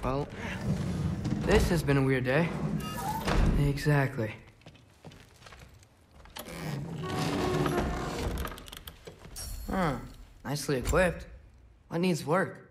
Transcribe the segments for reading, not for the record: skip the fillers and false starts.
Well, this has been a weird day. Exactly. Huh. Nicely equipped. What needs work?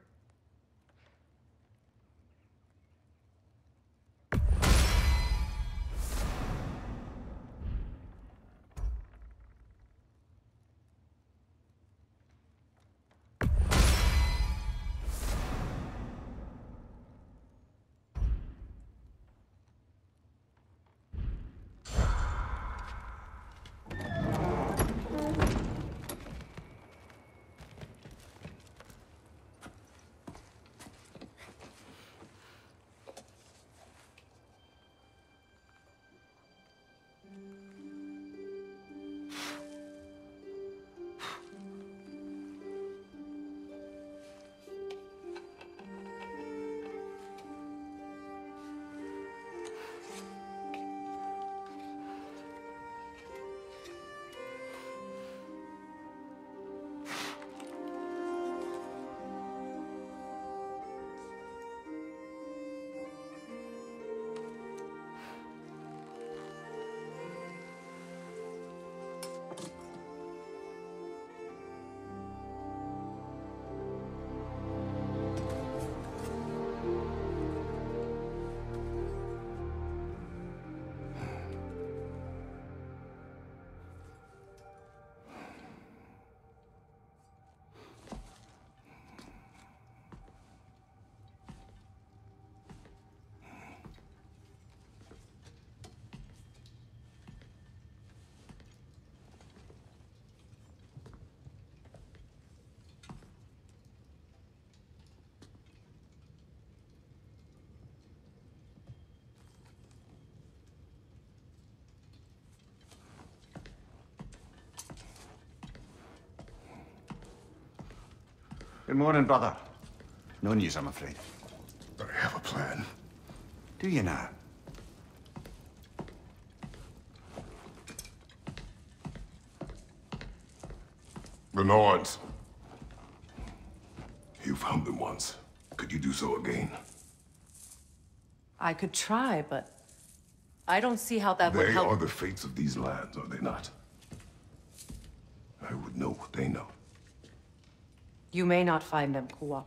Good morning, brother. No news, I'm afraid. I have a plan. Do you now? The Norns. You found them once. Could you do so again? I could try, but I don't see how that would help. They are the fates of these lands, are they not? I would know what they know. You may not find them, Kuwa.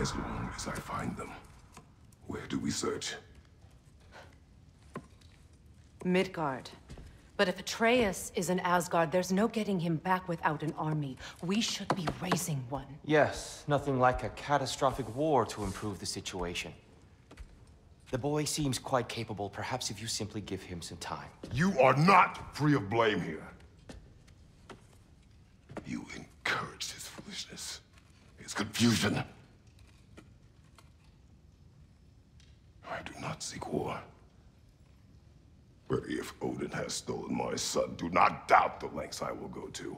As long as I find them. Where do we search? Midgard. But if Atreus is in Asgard, there's no getting him back without an army. We should be raising one. Yes, nothing like a catastrophic war to improve the situation. The boy seems quite capable. Perhaps if you simply give him some time. You are not free of blame here. You encouraged his foolishness, his confusion. I do not seek war. But if Odin has stolen my son, do not doubt the lengths I will go to.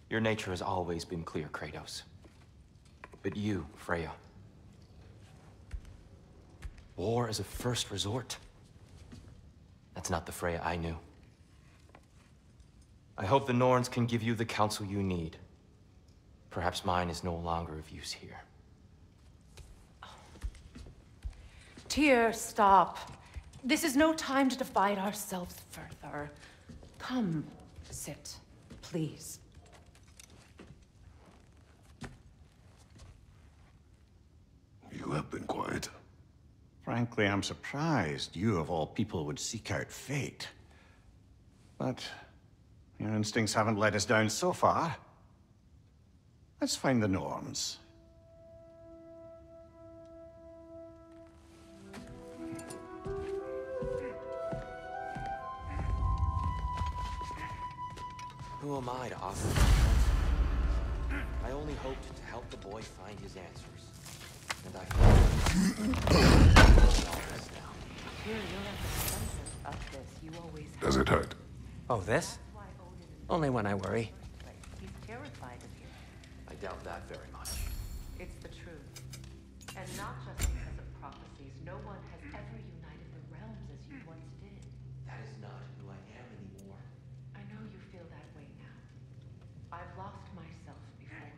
Your nature has always been clear, Kratos. But you, Freya. War is a first resort. That's not the Freya I knew. I hope the Norns can give you the counsel you need. Perhaps mine is no longer of use here. Tyr, stop. This is no time to divide ourselves further. Come, sit, please. You have been quiet. Frankly, I'm surprised you of all people would seek out fate. But your instincts haven't let us down so far. Let's find the Norns. Who am I to offer my counsel? I only hoped to help the boy find his answers. And I found all this now. Tyr, you're at the center of this. You always have. Does it hurt? Oh, this? Only when I worry. He's terrified of you. I doubt that very much. It's the truth. And not just because of prophecies. No one has ever united the realms as you once did. That is not who I am anymore. I know you feel that way now. I've lost myself before.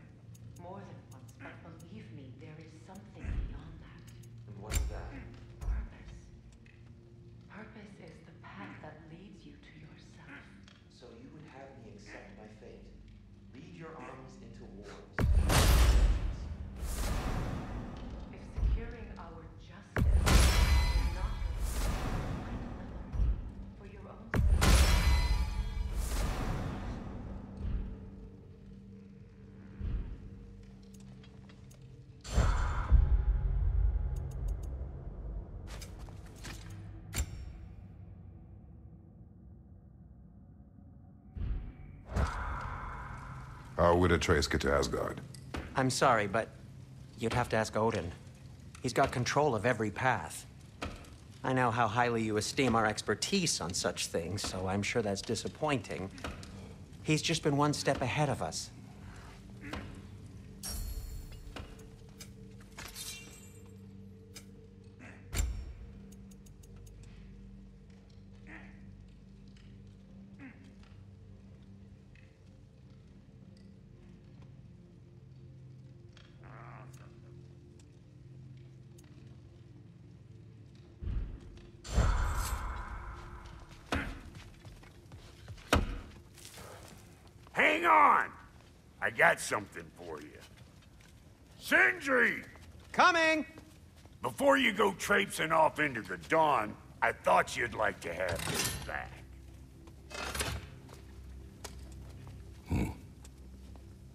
More than once, but believe me, there is something beyond that. And what's that? Purpose. Purpose is the path that leads you to yourself. So you would have me accept my fate, lead your armies into wars. If securing our justice is not your find another for your own sake. How would Atreus get to Asgard? I'm sorry, but you'd have to ask Odin. He's got control of every path. I know how highly you esteem our expertise on such things, so I'm sure that's disappointing. He's just been one step ahead of us. Hang on! I got something for you. Sindri! Coming! Before you go traipsing off into the dawn, I thought you'd like to have this back.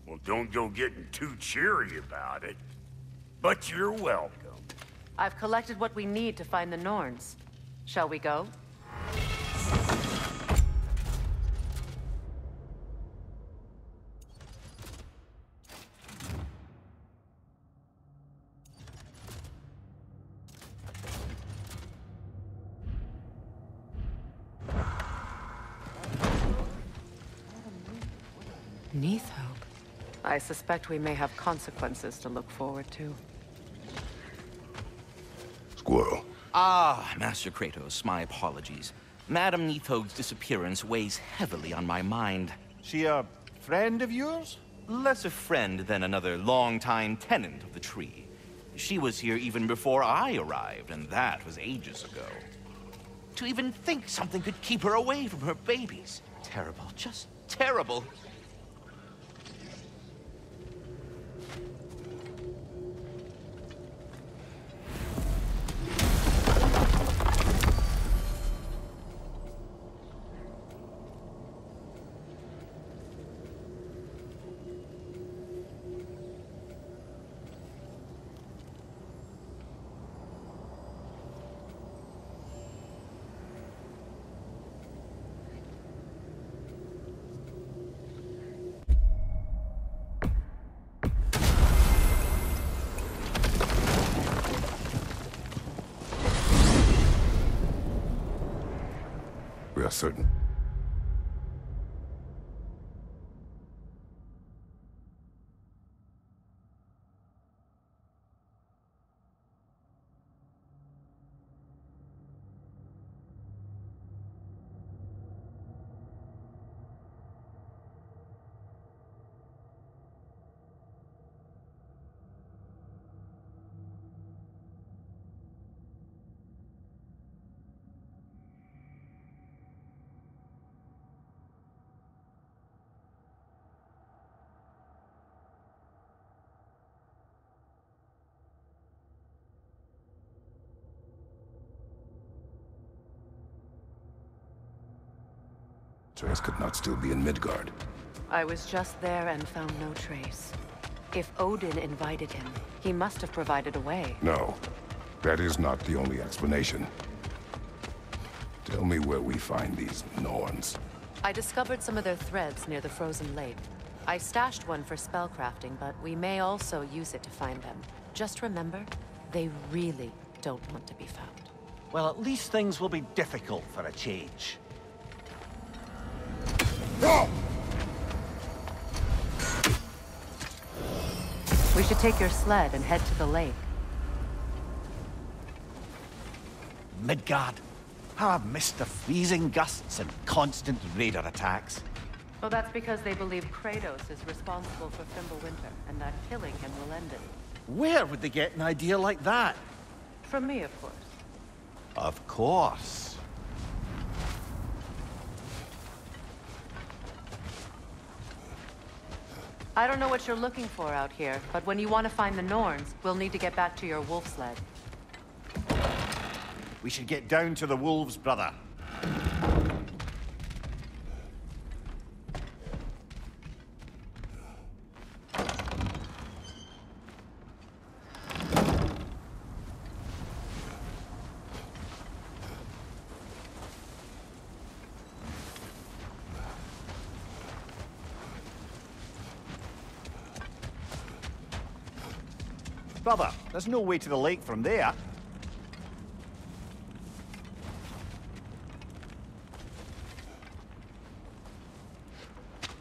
Well, don't go getting too cheery about it. But you're welcome. I've collected what we need to find the Norns. Shall we go? Neathog. I suspect we may have consequences to look forward to. Squirrel. Ah, Master Kratos, my apologies. Madame Neathog's disappearance weighs heavily on my mind. She a friend of yours? Less a friend than another longtime tenant of the tree. She was here even before I arrived, and that was ages ago. To even think something could keep her away from her babies. Terrible, just terrible. are certain. Trace could not still be in Midgard. I was just there and found no trace. If Odin invited him, he must have provided a way. No, that is not the only explanation. Tell me where we find these Norns. I discovered some of their threads near the frozen lake. I stashed one for spellcrafting, but we may also use it to find them. Just remember, they really don't want to be found. Well, at least things will be difficult for a change. We should take your sled and head to the lake. Midgard. How I've missed the freezing gusts and constant raider attacks. Oh, that's because they believe Kratos is responsible for Fimbulwinter, and that killing him will end it. Where would they get an idea like that? From me, of course. Of course. I don't know what you're looking for out here, but when you want to find the Norns, we'll need to get back to your wolf sled. We should get down to the wolves, brother. Brother, there's no way to the lake from there.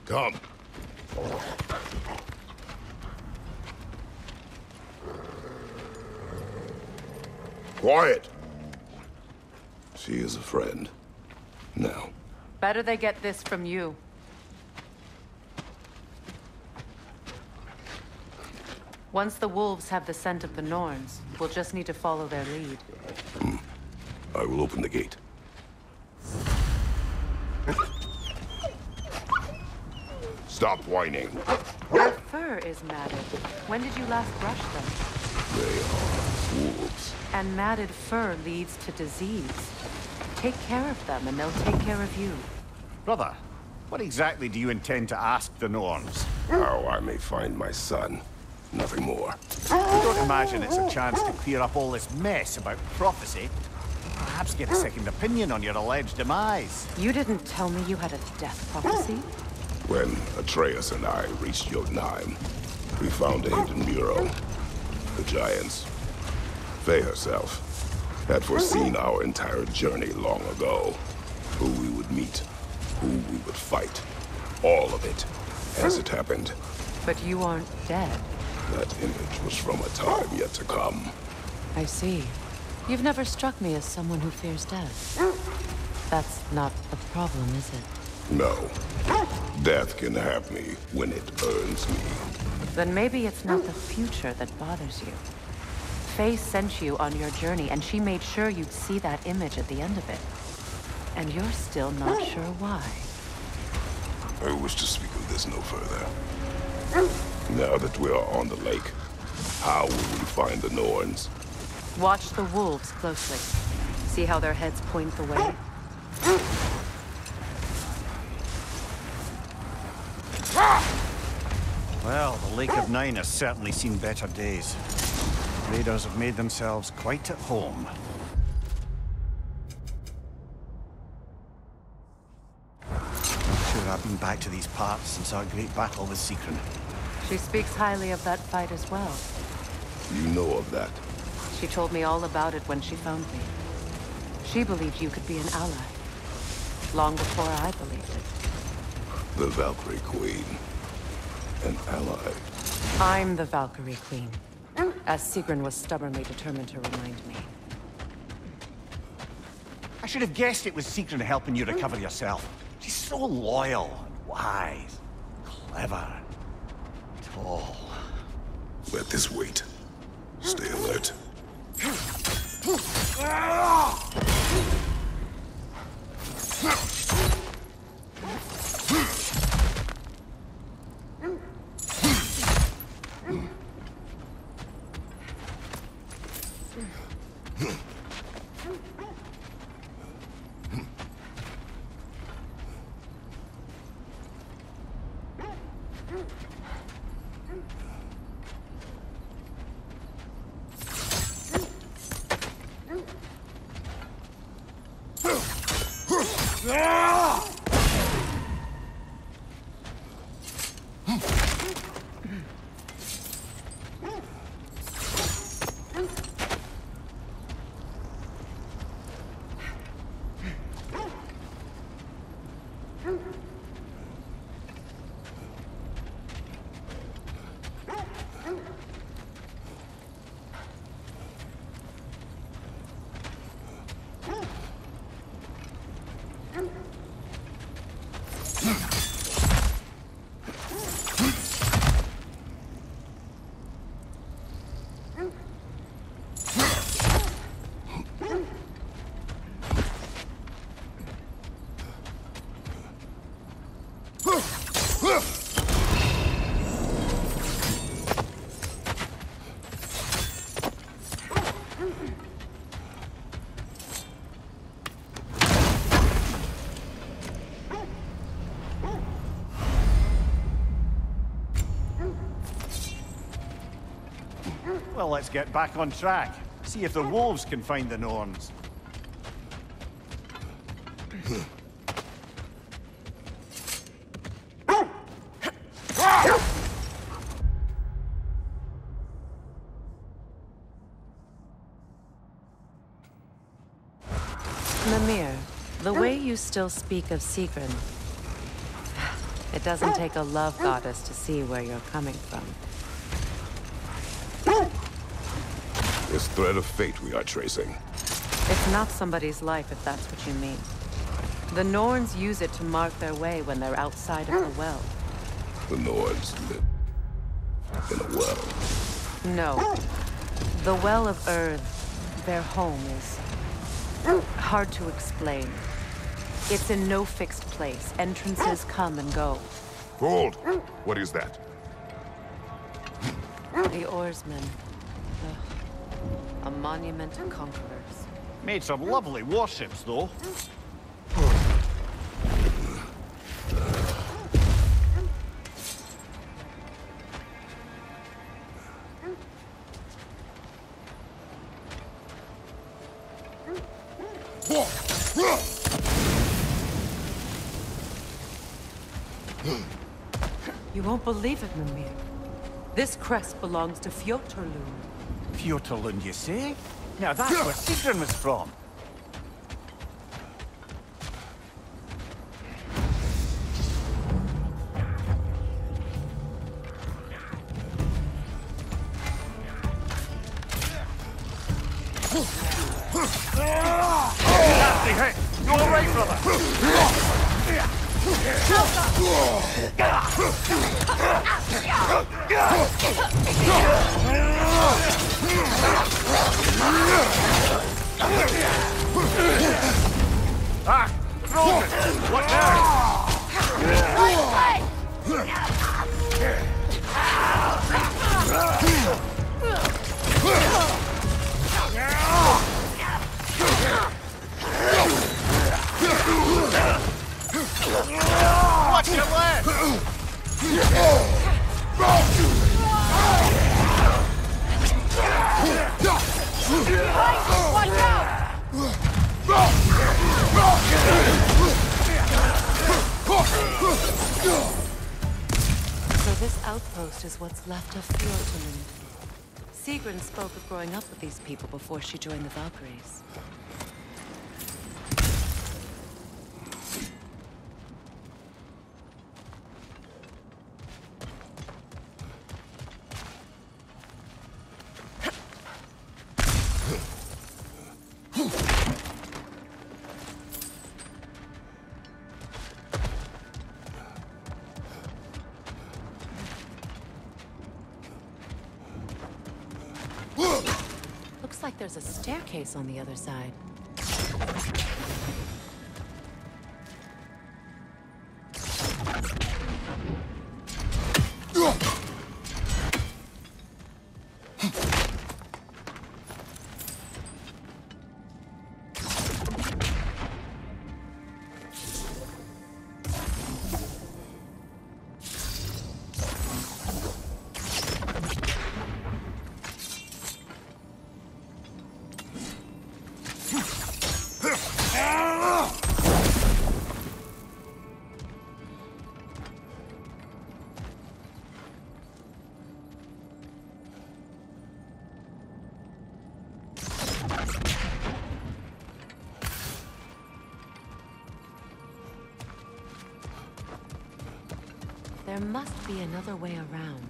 Come. Quiet. She is a friend. Now. Better they get this from you. Once the wolves have the scent of the Norns, we'll just need to follow their lead. I will open the gate. Stop whining. Their fur is matted. When did you last brush them? They are wolves. And matted fur leads to disease. Take care of them, and they'll take care of you. Brother, what exactly do you intend to ask the Norns? How I may find my son. Nothing more. I don't imagine it's a chance to clear up all this mess about prophecy. Perhaps get a second opinion on your alleged demise. You didn't tell me you had a death prophecy? When Atreus and I reached Jotunheim, we found a hidden mural. The Giants, Faye herself, had foreseen our entire journey long ago. Who we would meet, who we would fight. All of it, as it happened. But you aren't dead. That image was from a time yet to come. I see. You've never struck me as someone who fears death. That's not a problem, is it? No. Death can have me when it earns me. Then maybe it's not the future that bothers you. Faye sent you on your journey, and she made sure you'd see that image at the end of it. And you're still not sure why. I wish to speak of this no further. Now that we are on the lake, how will we find the Norns? Watch the wolves closely. See how their heads point the way? Well, the Lake of Nine has certainly seen better days. Raiders have made themselves quite at home. I'm sure I've been back to these parts since our great battle with Sigrun. She speaks highly of that fight as well. You know of that. She told me all about it when she found me. She believed you could be an ally. long before I believed it. The Valkyrie Queen. An ally. I'm the Valkyrie Queen, as Sigrun was stubbornly determined to remind me. I should have guessed it was Sigrun helping you recover yourself. She's so loyal and wise, clever, tall. Let this wait. Stay alert. Well, let's get back on track. See if the wolves can find the Norns. Mimir, the way you still speak of Sigrun, it doesn't take a love goddess to see where you're coming from. This thread of fate we are tracing. It's not somebody's life, if that's what you mean. The Norns use it to mark their way when they're outside of the well. The Norns live in a well. No. The Well of Earth, their home, is hard to explain. It's in no fixed place. Entrances come and go. Hold! What is that? The Oarsmen. A monument to conquerors. Made some lovely warships, though. You won't believe it, Mimir. This crest belongs to Fjotorlund. Fjotorlund, you say? Now that's where Sigrun was from. Nasty hit! You all right, brother? Ah! Frozen! What now? Watch your left! Watch out! So this outpost is what's left of Fjotorlund. Sigrun spoke of growing up with these people before she joined the Valkyries. like there's a staircase on the other side. There must be another way around.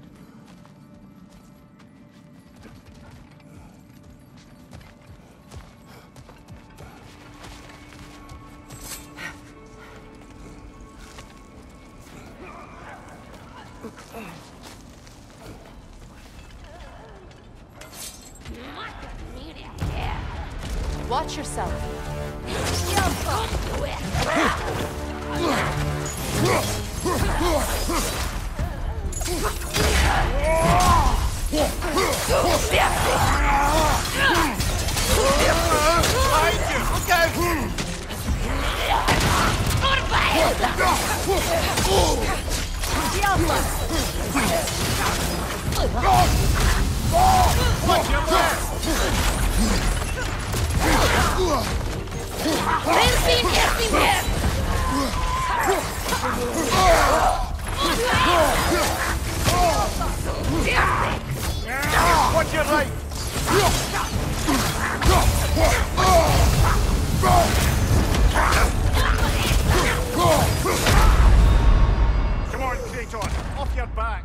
Watch yourself. Watch your right! Come on, Kratos! Off your back!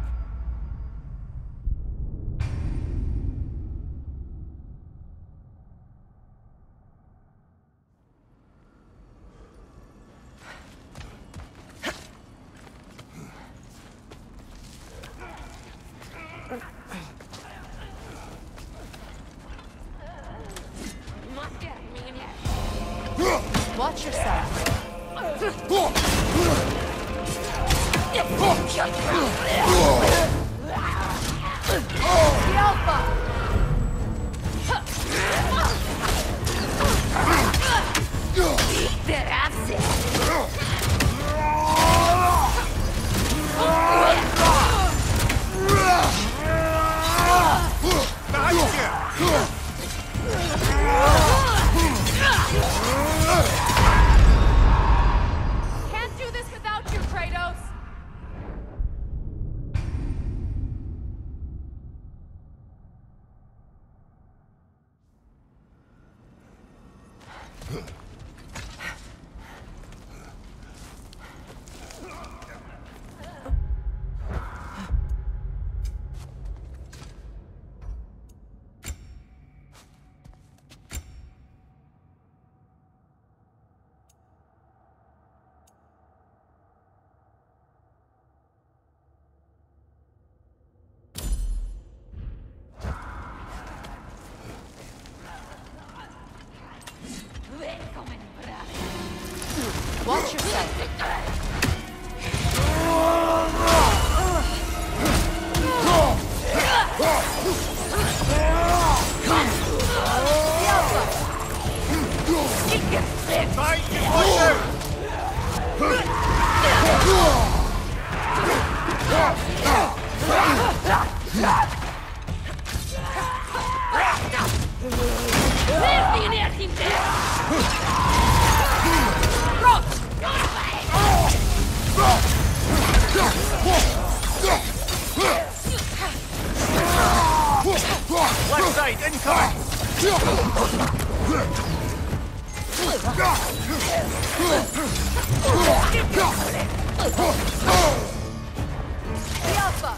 Watch yourself. The Alpha! Can't do this without you, Kratos! Watch yourself. Left side, incoming! The Alpha!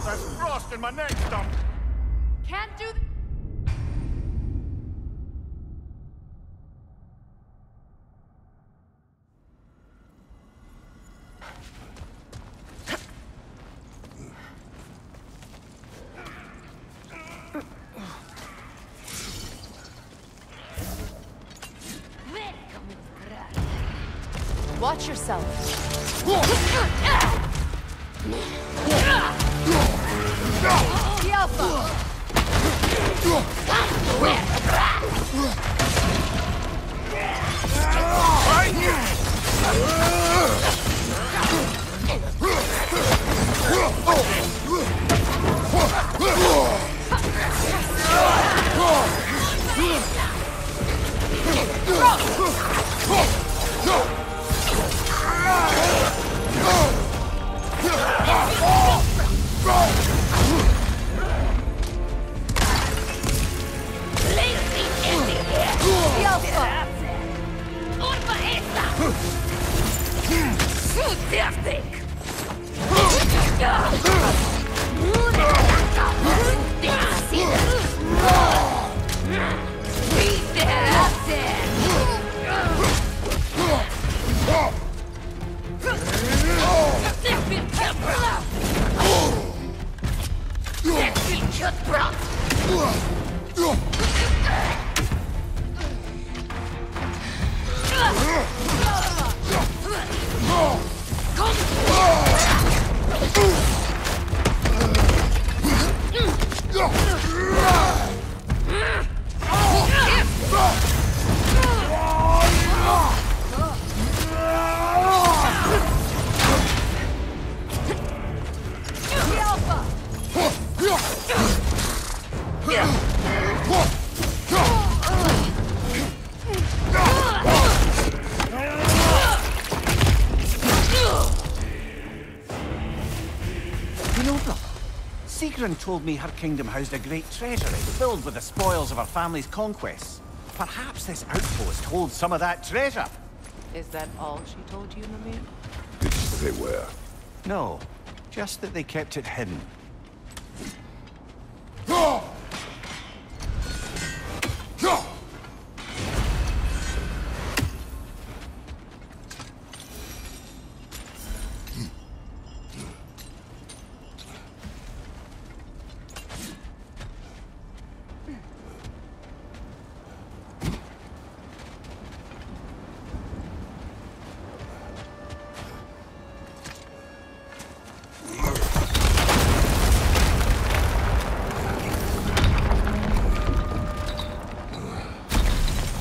There's frost in my neck stump! Can't do Watch yourself. The Alpha! Sigrun told me her kingdom housed a great treasury filled with the spoils of her family's conquests. Perhaps this outpost holds some of that treasure. Is that all she told you, Mimir? Did you say where? No, just that they kept it hidden.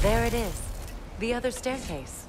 There it is. The other staircase.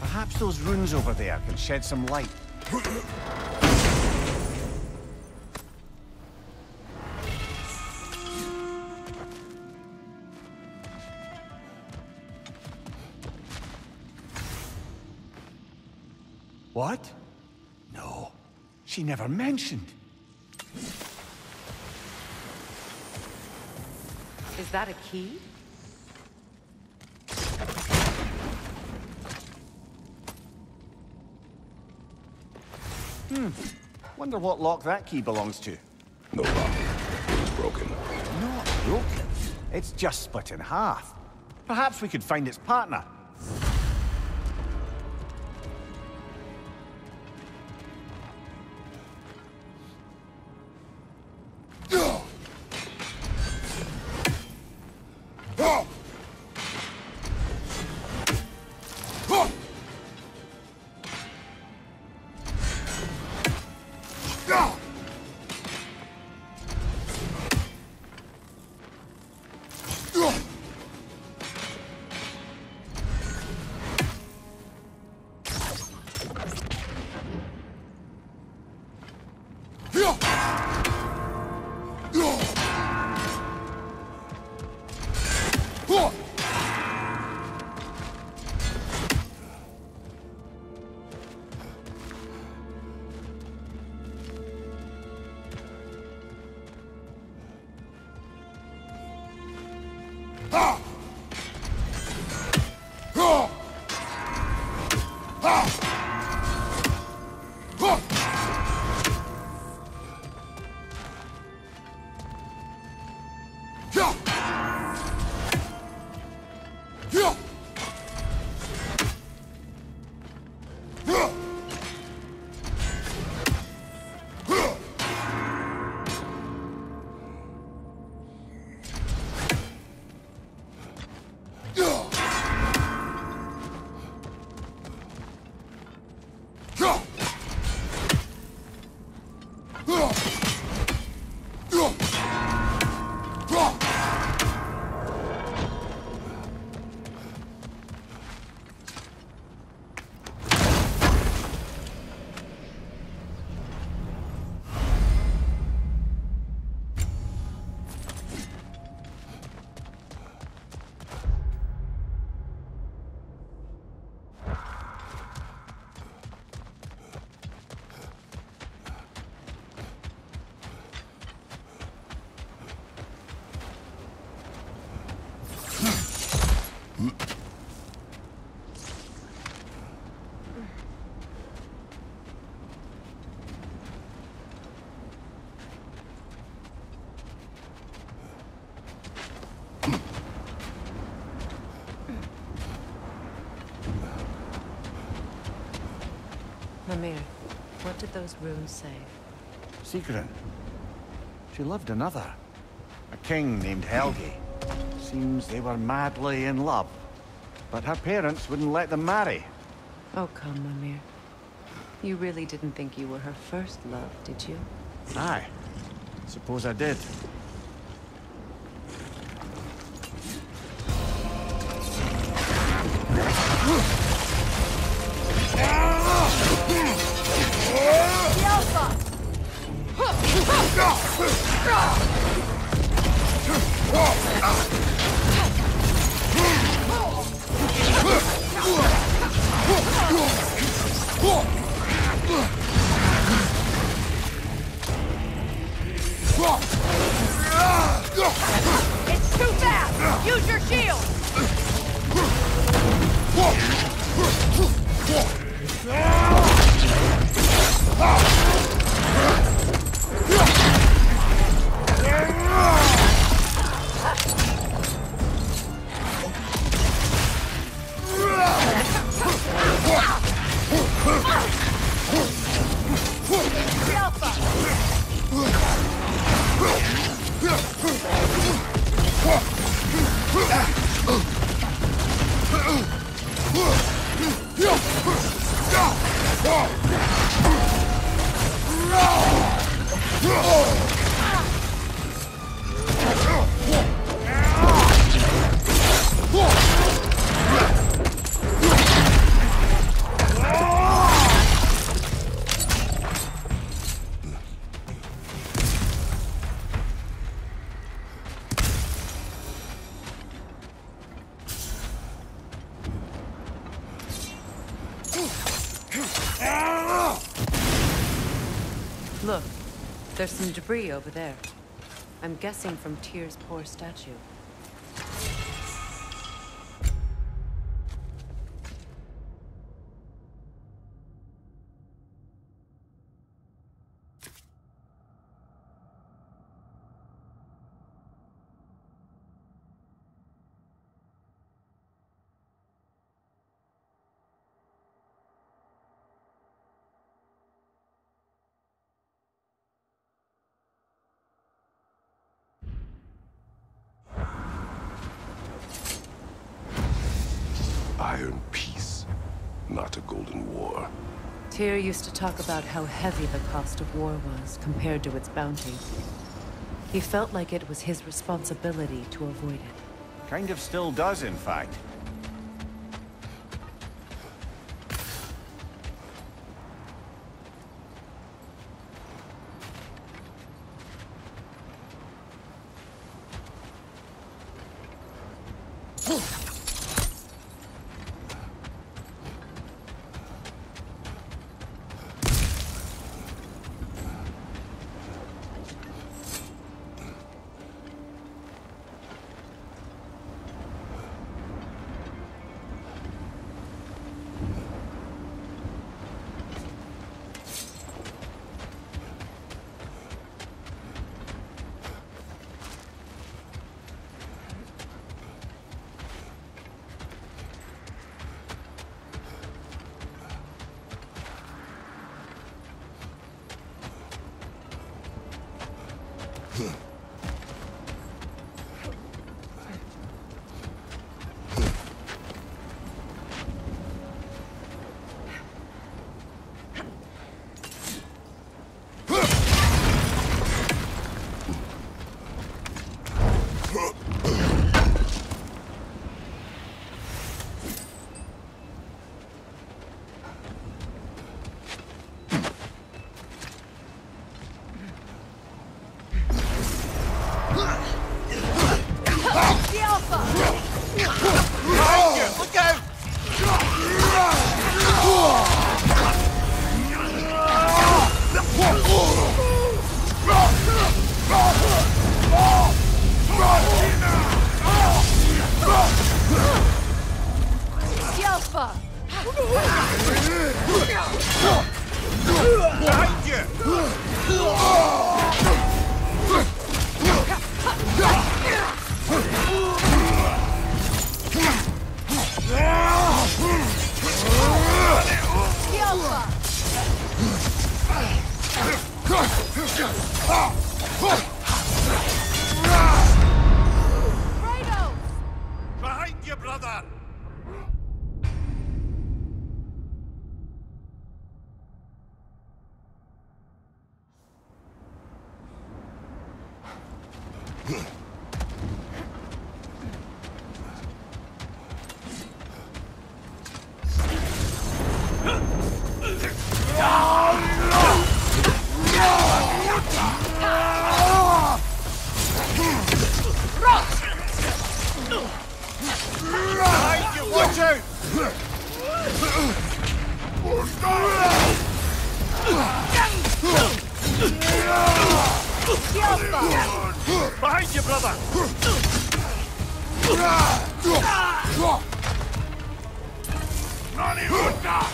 Perhaps those runes over there can shed some light. What? No, she never mentioned. Is that a key? Wonder what lock that key belongs to. No lock. It's broken. Not broken. It's just split in half. Perhaps we could find its partner. Mimir, what did those runes say? Sigrun. She loved another. A king named Helgi. Seems they were madly in love. But her parents wouldn't let them marry. Oh, come, Mimir. You really didn't think you were her first love, did you? Aye. Suppose I did. It's too fast! Use your shield! Look, there's some debris over there. I'm guessing from Tyr's poor statue. Iron peace, not a golden war. Tyr used to talk about how heavy the cost of war was compared to its bounty. He felt like it was his responsibility to avoid it. Kind of still does, in fact. Behind you, brother! Watch out! Behind you, brother! Nani Uta!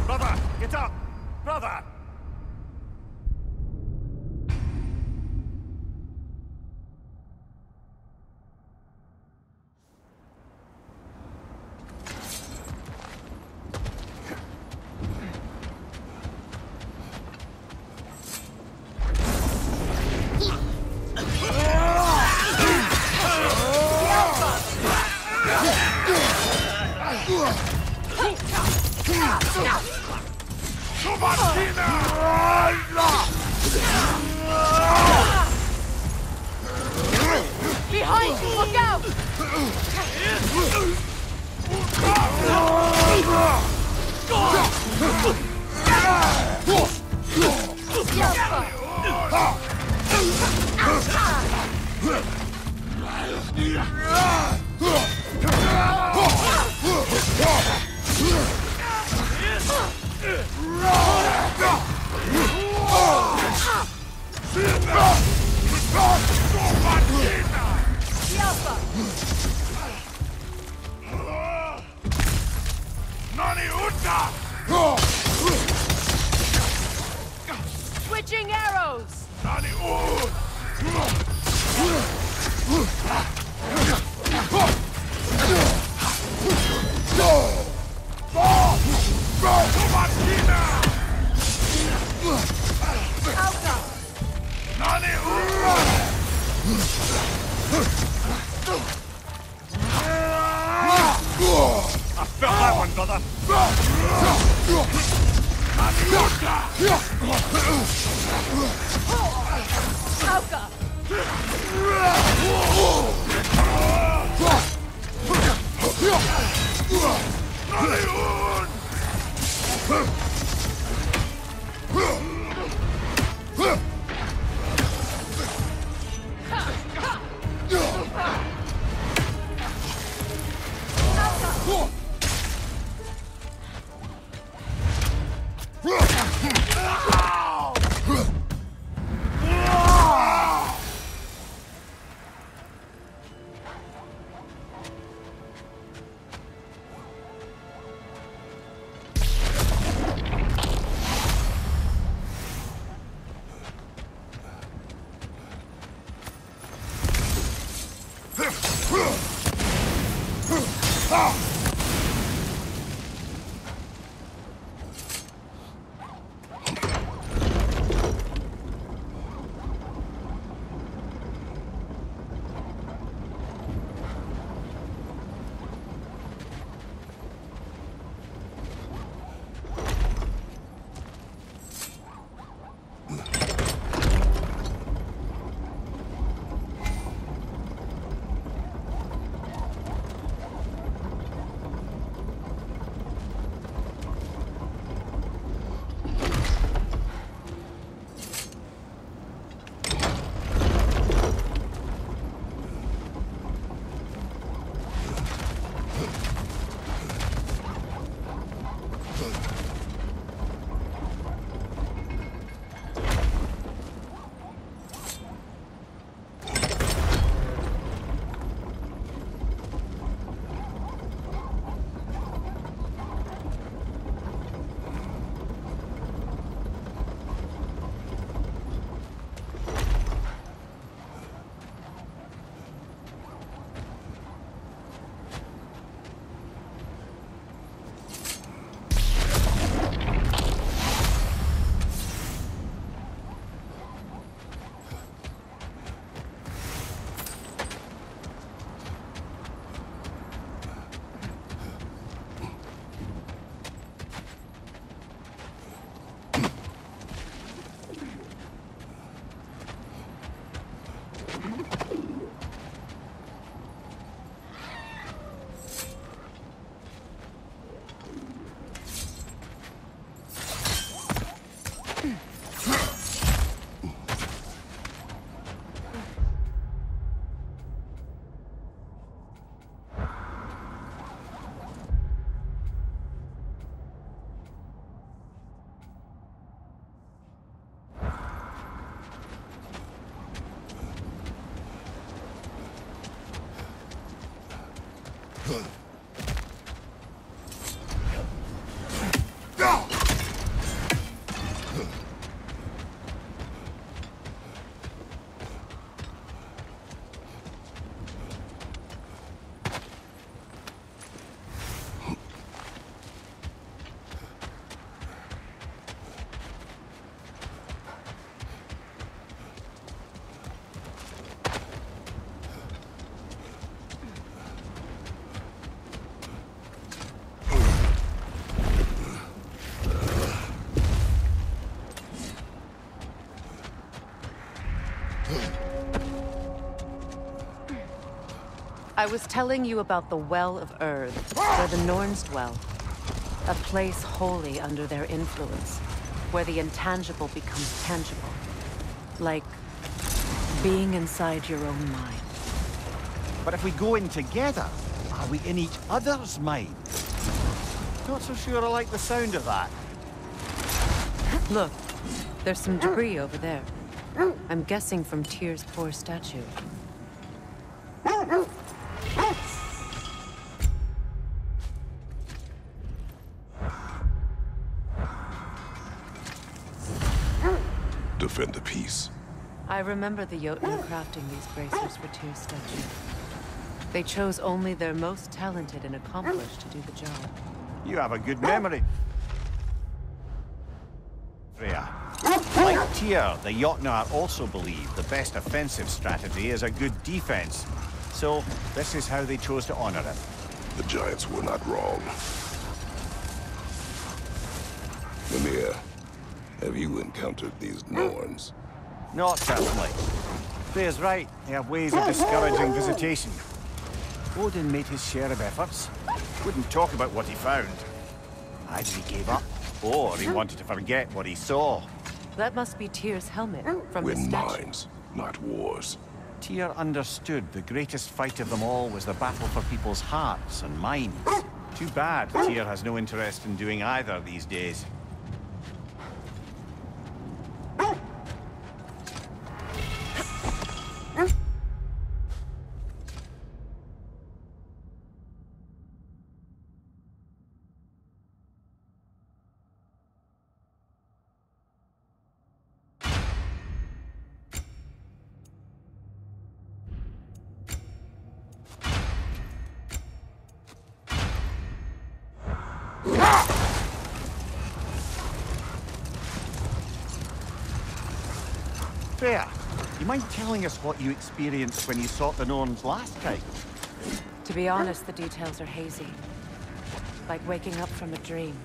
Brother, get up! Brother! Behind you! Look out! Switching arrows! I felt that one, brother! I was telling you about the Well of Erd, where the Norns dwell. A place wholly under their influence, where the intangible becomes tangible. Like being inside your own mind. But if we go in together, are we in each other's mind? Not so sure I like the sound of that. Look, there's some debris over there. I'm guessing from Tyr's poor statue. Defend the peace. I remember the Jotun crafting these bracers for Tyr's statue. They chose only their most talented and accomplished to do the job. You have a good memory. Freya. Like Tyr, the Jotnar also believe the best offensive strategy is a good defense. So, this is how they chose to honor it. The Giants were not wrong. Mimir, have you encountered these Norns? Not certainly. Freya's right. They have ways of discouraging visitation. Odin made his share of efforts. Wouldn't talk about what he found. Either he gave up, or he wanted to forget what he saw. That must be Tyr's helmet from the Win statue. minds, not wars. Tyr understood the greatest fight of them all was the battle for people's hearts and minds. Too bad Tyr has no interest in doing either these days. Freya, you mind telling us what you experienced when you sought the Norns last time? To be honest, the details are hazy. Like waking up from a dream.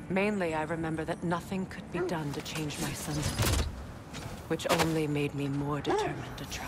Mainly, I remember that nothing could be done to change my son's fate, which only made me more determined to try.